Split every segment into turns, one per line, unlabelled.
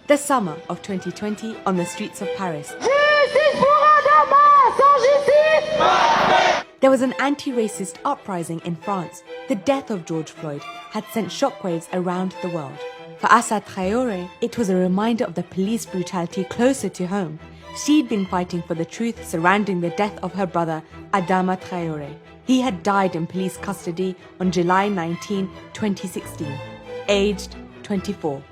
The summer of 2020 on the streets of Paris. There was an anti-racist uprising in France. The death of George Floyd had sent shockwaves around the world. For Assa Traoré, it was a reminder of the police brutality closer to home. She'd been fighting for the truth surrounding the death of her brother, Adama Traoré. He had died in police custody on July 19, 2016, aged 24.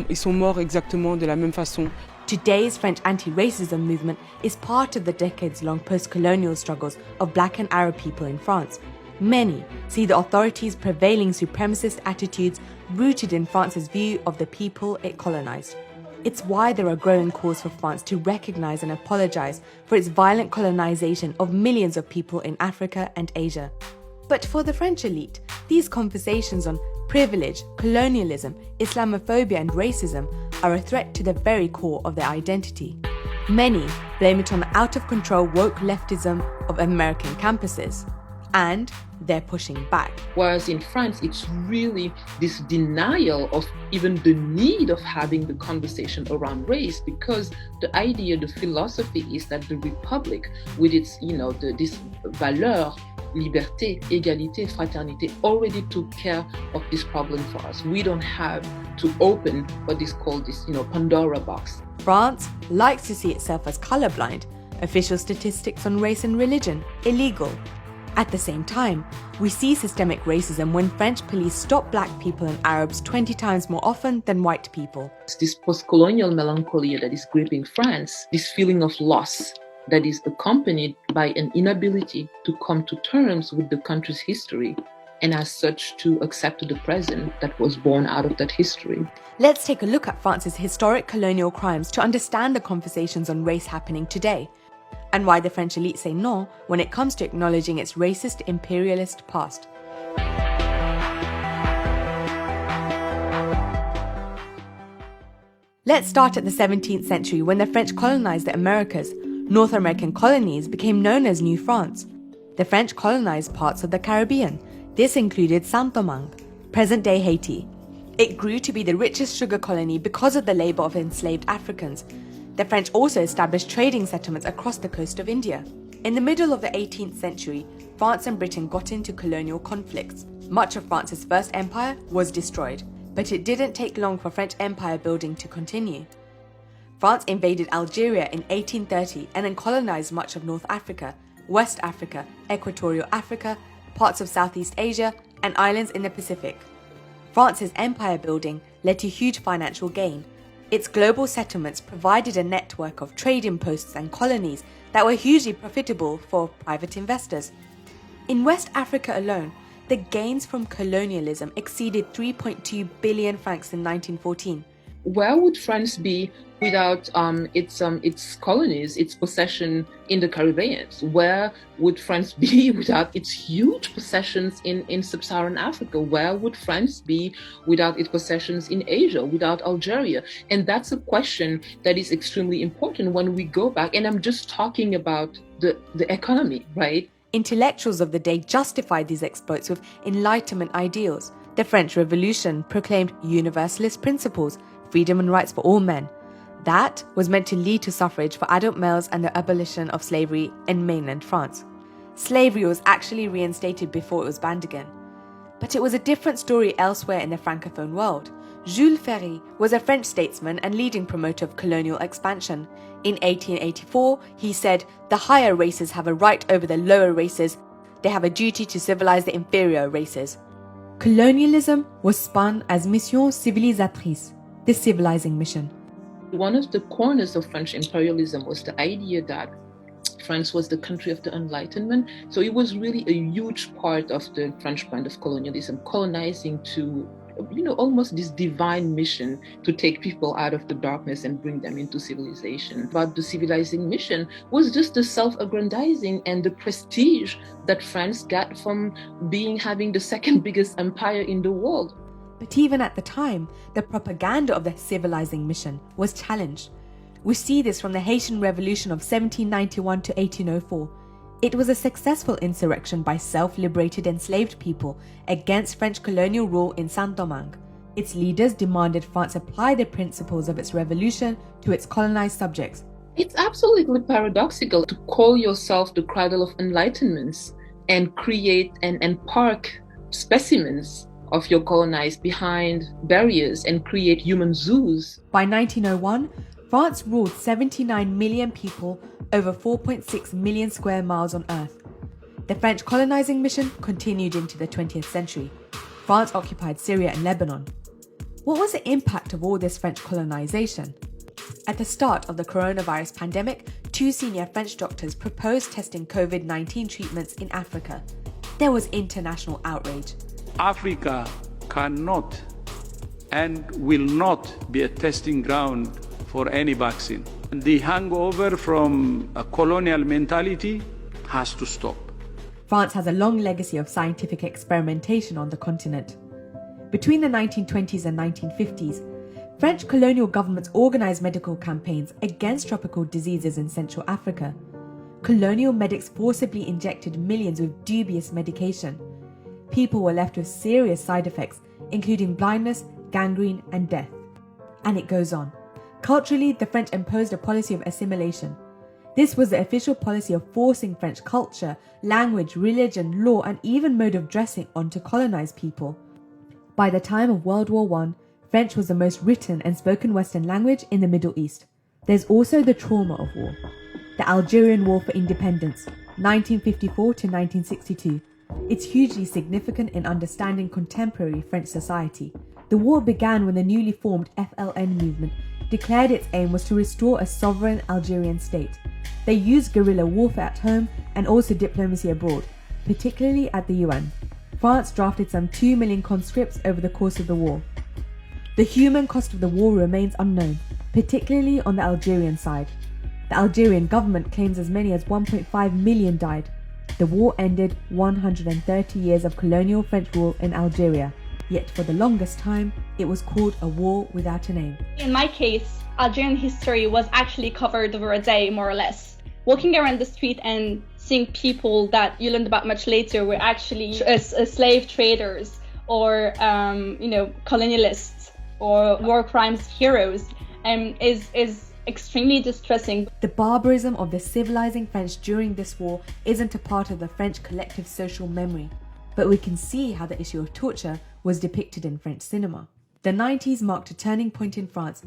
Ils sont morts exactement de la même façon.
Today's French anti-racism movement is part of the decades-long post-colonial struggles of Black and Arab people in France. Many see the authorities' prevailing supremacist attitudes rooted in France's view of the people it colonized. It's why there are growing calls for France to recognize and apologize for its violent colonization of millions of people in Africa and Asia. But for the French elite, these conversations on privilege, colonialism, Islamophobia and racism are a threat to the very core of their identity. Many blame it on the out-of-control woke leftism of American campuses, and they're pushing back.
Whereas in France, it's really this denial of even the need of having the conversation around race, because the idea, the philosophy is that the Republic, with its, this valeur, liberté, égalité, fraternité, already took care of this problem for us. We don't have to open what is called this, Pandora box.
France likes to see itself as colorblind. Official statistics on race and religion, illegal. At the same time, we see systemic racism when French police stop Black people and Arabs 20 times more often than white people.
It's this post-colonial melancholia that is gripping France, this feeling of loss that is accompanied by an inability to come to terms with the country's history, and as such to accept the present that was born out of that history.
Let's take a look at France's historic colonial crimes to understand the conversations on race happening today, and why the French elite say no when it comes to acknowledging its racist imperialist past. Let's start at the 17th century when the French colonized the Americas. North American colonies became known as New France. The French colonized parts of the Caribbean. This included Saint-Domingue, present-day Haiti. It grew to be the richest sugar colony because of the labor of enslaved Africans. The French also established trading settlements across the coast of India. In the middle of the 18th century, France and Britain got into colonial conflicts. Much of France's first empire was destroyed, but it didn't take long for French empire building to continue. France invaded Algeria in 1830 and then colonized much of North Africa, West Africa, Equatorial Africa, parts of Southeast Asia, and islands in the Pacific. France's empire building led to huge financial gain. Its global settlements provided a network of trading posts and colonies that were hugely profitable for private investors. In West Africa alone, the gains from colonialism exceeded 3.2 billion francs in 1914.
Where would France be without its colonies, its possession in the Caribbean? Where would France be without its huge possessions in sub-Saharan Africa? Where would France be without its possessions in Asia, without Algeria? And that's a question that is extremely important when we go back. And I'm just talking about the economy, right?
Intellectuals of the day justified these exploits with Enlightenment ideals. The French Revolution proclaimed universalist principles, freedom and rights for all men. That was meant to lead to suffrage for adult males and the abolition of slavery in mainland France. Slavery was actually reinstated before it was banned again. But it was a different story elsewhere in the Francophone world. Jules Ferry was a French statesman and leading promoter of colonial expansion. In 1884, he said, "The higher races have a right over the lower races. They have a duty to civilize the inferior races." Colonialism was spun as mission civilisatrice, the civilizing mission.
One of the corners of French imperialism was the idea that France was the country of the Enlightenment. So it was really a huge part of the French brand of colonialism, colonizing to, almost this divine mission to take people out of the darkness and bring them into civilization. But the civilizing mission was just the self-aggrandizing and the prestige that France got from having the second biggest empire in the world.
But even at the time, the propaganda of the civilizing mission was challenged. We see this from the Haitian Revolution of 1791 to 1804. It was a successful insurrection by self-liberated enslaved people against French colonial rule in Saint-Domingue. Its leaders demanded France apply the principles of its revolution to its colonized subjects.
It's absolutely paradoxical to call yourself the cradle of enlightenments and create and park specimens of your colonized behind barriers and create human zoos.
By 1901, France ruled 79 million people over 4.6 million square miles on Earth. The French colonizing mission continued into the 20th century. France occupied Syria and Lebanon. What was the impact of all this French colonization? At the start of the coronavirus pandemic, 2 senior French doctors proposed testing COVID-19 treatments in Africa. There was international outrage.
Africa cannot and will not be a testing ground for any vaccine. The hangover from a colonial mentality has to stop.
France has a long legacy of scientific experimentation on the continent. Between the 1920s and 1950s, French colonial governments organized medical campaigns against tropical diseases in Central Africa. Colonial medics forcibly injected millions with dubious medication. People were left with serious side effects, including blindness, gangrene, and death. And it goes on. Culturally, the French imposed a policy of assimilation. This was the official policy of forcing French culture, language, religion, law, and even mode of dressing onto colonized people. By the time of World War I, French was the most written and spoken Western language in the Middle East. There's also the trauma of war. The Algerian War for Independence, 1954 to 1962. It's hugely significant in understanding contemporary French society. The war began when the newly formed FLN movement declared its aim was to restore a sovereign Algerian state. They used guerrilla warfare at home and also diplomacy abroad, particularly at the UN. France drafted some 2 million conscripts over the course of the war. The human cost of the war remains unknown, particularly on the Algerian side. The Algerian government claims as many as 1.5 million died. The war ended 130 years of colonial French rule in Algeria, yet for the longest time, it was called a war without a name.
In my case, Algerian history was actually covered over a day, more or less. Walking around the street and seeing people that you learned about much later were actually slave traders or, colonialists or war crimes heroes is extremely distressing.
The barbarism of the civilizing French during this war isn't a part of the French collective social memory, but we can see how the issue of torture was depicted in French cinema. The 90s marked a turning point in France.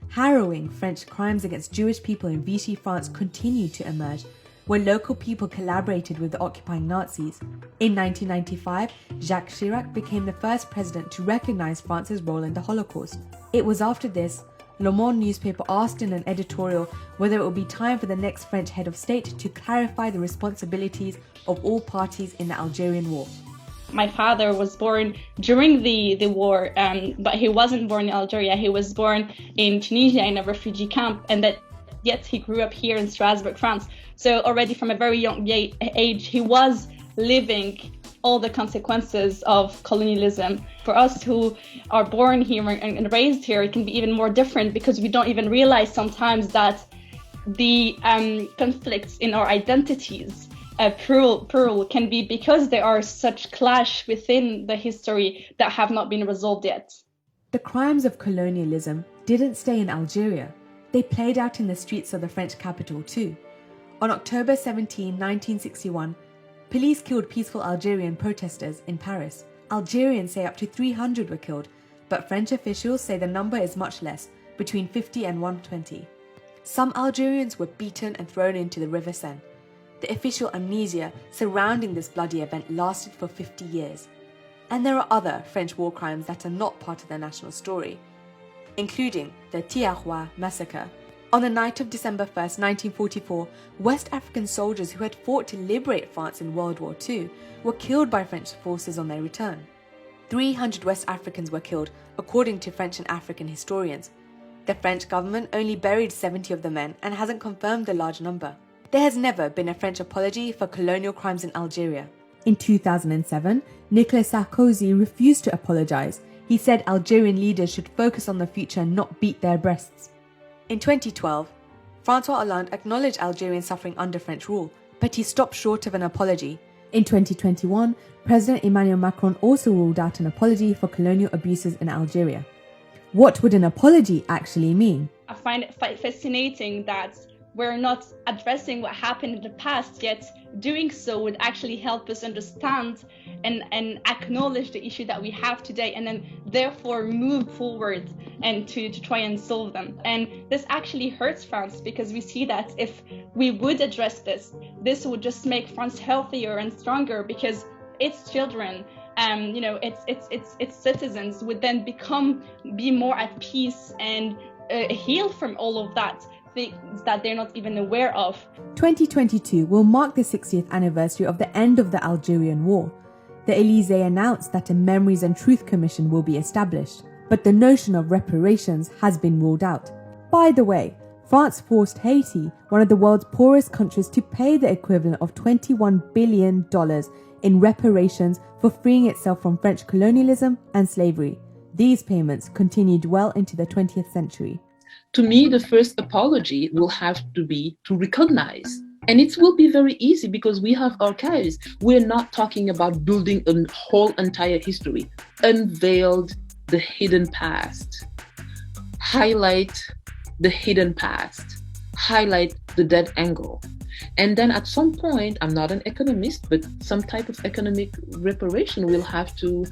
Harrowing French crimes against Jewish people in Vichy France continued to emerge, where local people collaborated with the occupying Nazis. In 1995, Jacques Chirac became the first president to recognize France's role in the Holocaust. It was after this, Le Monde newspaper asked in an editorial whether it would be time for the next French head of state to clarify the responsibilities of all parties in the Algerian war.
My father was born during the war, but he wasn't born in Algeria. He was born in Tunisia in a refugee camp, and yet he grew up here in Strasbourg, France. So already from a very young age, he was living all the consequences of colonialism. For us who are born here and raised here, it can be even more different because we don't even realize sometimes that the conflicts in our identities plural can be because there are such clash within the history that have not been resolved yet.
The crimes of colonialism didn't stay in Algeria. They played out in the streets of the French capital too. On October 17, 1961, police killed peaceful Algerian protesters in Paris. Algerians say up to 300 were killed, but French officials say the number is much less, between 50 and 120. Some Algerians were beaten and thrown into the River Seine. The official amnesia surrounding this bloody event lasted for 50 years. And there are other French war crimes that are not part of the national story, including the Thiaroye massacre. On the night of December 1st, 1944, West African soldiers who had fought to liberate France in World War II were killed by French forces on their return. 300 West Africans were killed, according to French and African historians. The French government only buried 70 of the men and hasn't confirmed the large number. There has never been a French apology for colonial crimes in Algeria. In 2007, Nicolas Sarkozy refused to apologize. He said Algerian leaders should focus on the future and not beat their breasts. In 2012, François Hollande acknowledged Algerian suffering under French rule, but he stopped short of an apology. In 2021, President Emmanuel Macron also ruled out an apology for colonial abuses in Algeria. What would an apology actually mean?
I find it fascinating that we're not addressing what happened in the past, yet doing so would actually help us understand and acknowledge the issue that we have today, and then therefore move forward and to try and solve them. And this actually hurts France, because we see that if we would address this would just make France healthier and stronger, because its children, its citizens would then be more at peace and heal from all of that things that they're not even aware of.
2022 will mark the 60th anniversary of the end of the Algerian War. The Elysee announced that a Memories and Truth Commission will be established, but the notion of reparations has been ruled out. By the way, France forced Haiti, one of the world's poorest countries, to pay the equivalent of $21 billion in reparations for freeing itself from French colonialism and slavery. These payments continued well into the 20th century.
To me, the first apology will have to be to recognize. And it will be very easy because we have archives. We're not talking about building a whole entire history. Unveiled the hidden past. Highlight the hidden past. Highlight the dead angle. And then at some point, I'm not an economist, but some type of economic reparation will have to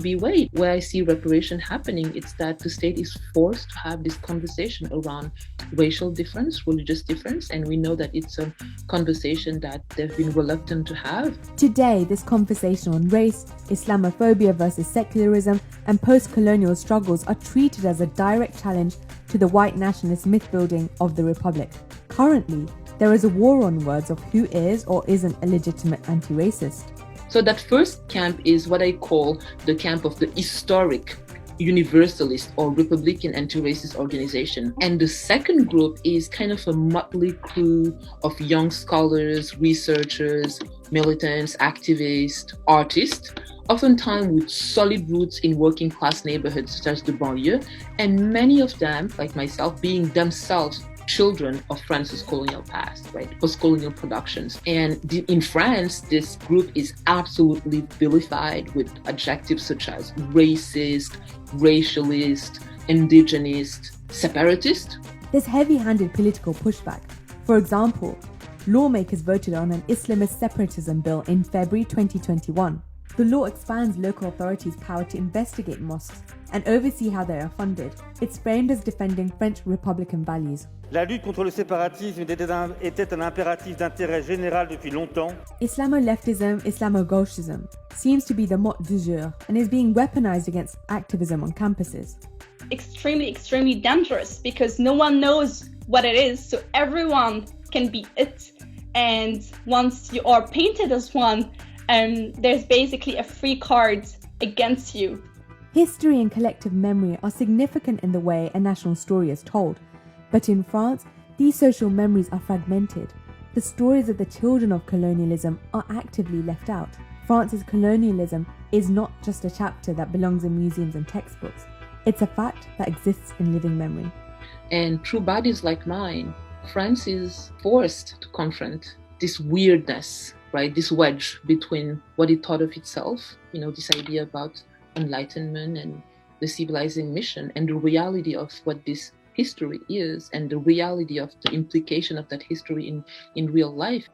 be weighed. Where I see reparation happening, it's that the state is forced to have this conversation around racial difference, religious difference, and we know that it's a conversation that they've been reluctant to have.
Today, this conversation on race, Islamophobia versus secularism, and post-colonial struggles are treated as a direct challenge to the white nationalist myth-building of the Republic. Currently, there is a war on words of who is or isn't a legitimate anti-racist.
So that first camp is what I call the camp of the historic universalist or Republican anti-racist organization. And the second group is kind of a motley crew of young scholars, researchers, militants, activists, artists, oftentimes with solid roots in working class neighborhoods such as the banlieue, and many of them, like myself, being themselves children of France's colonial past, right? Post-colonial productions. And in France, this group is absolutely vilified with adjectives such as racist, racialist, indigenist, separatist.
There's heavy-handed political pushback. For example, lawmakers voted on an Islamist separatism bill in February 2021. The law expands local authorities' power to investigate mosques and oversee how they are funded. It's framed as defending French Republican values.
La lutte contre le séparatisme était un impératif d'intérêt général depuis longtemps.
Islamo-leftism, Islamo-gauchism seems to be the mot du jour and is being weaponized against activism on campuses.
Extremely, extremely dangerous because no one knows what it is, so everyone can be it. And once you are painted as one, there's basically a free card against you.
History and collective memory are significant in the way a national story is told. But in France, these social memories are fragmented. The stories of the children of colonialism are actively left out. France's colonialism is not just a chapter that belongs in museums and textbooks. It's a fact that exists in living memory.
And through bodies like mine, France is forced to confront this weirdness, right? This wedge between what it thought of itself, this idea about enlightenment and the civilizing mission, and the reality of what this history is, and the reality of the implication of that history in real life.